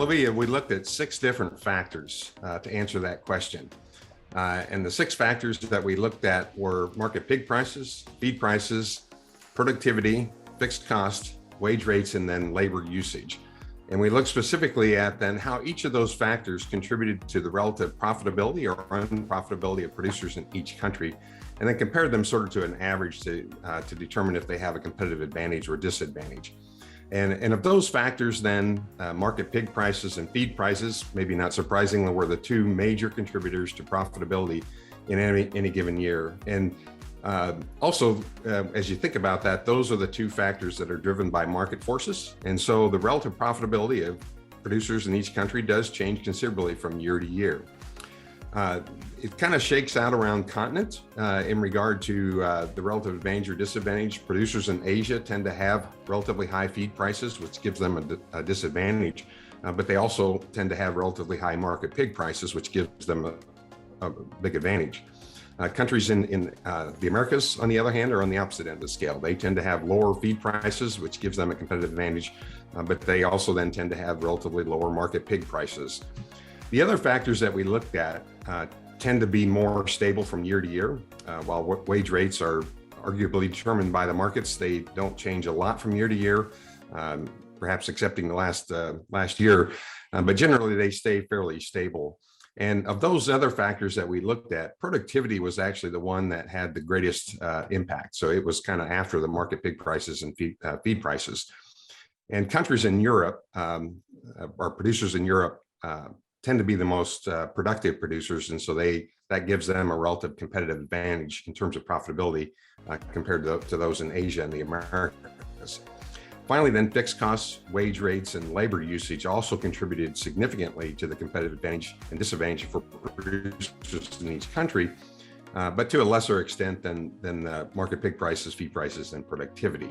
Olivia, we looked at 6 different factors to answer that question. And the 6 factors that we looked at were market pig prices, feed prices, productivity, fixed cost, wage rates, and then labor usage. And we looked specifically at then how each of those factors contributed to the relative profitability or unprofitability of producers in each country, and then compared them sort of to an average to determine if they have a competitive advantage or disadvantage. And of those factors then, market pig prices and feed prices, maybe not surprisingly, were the 2 major contributors to profitability in any given year. And also, as you think about that, those are the 2 factors that are driven by market forces. And so the relative profitability of producers in each country does change considerably from year to year. It kind of shakes out around continents in regard to the relative advantage or disadvantage. Producers in Asia tend to have relatively high feed prices, which gives them a disadvantage, but they also tend to have relatively high market pig prices, which gives them a big advantage. Countries in the Americas, on the other hand, are on the opposite end of the scale. They tend to have lower feed prices, which gives them a competitive advantage, but they also then tend to have relatively lower market pig prices. The other factors that we looked at tend to be more stable from year to year. While wage rates are arguably determined by the markets, they don't change a lot from year to year, perhaps excepting the last year, but generally they stay fairly stable. And of those other factors that we looked at, productivity was actually the one that had the greatest impact. So it was kind of after the market pig prices and feed prices. And countries in Europe, or producers in Europe, tend to be the most productive producers, and so that gives them a relative competitive advantage in terms of profitability compared to those in Asia and the Americas. Finally, then, fixed costs, wage rates, and labor usage also contributed significantly to the competitive advantage and disadvantage for producers in each country, but to a lesser extent than market pig prices, feed prices, and productivity.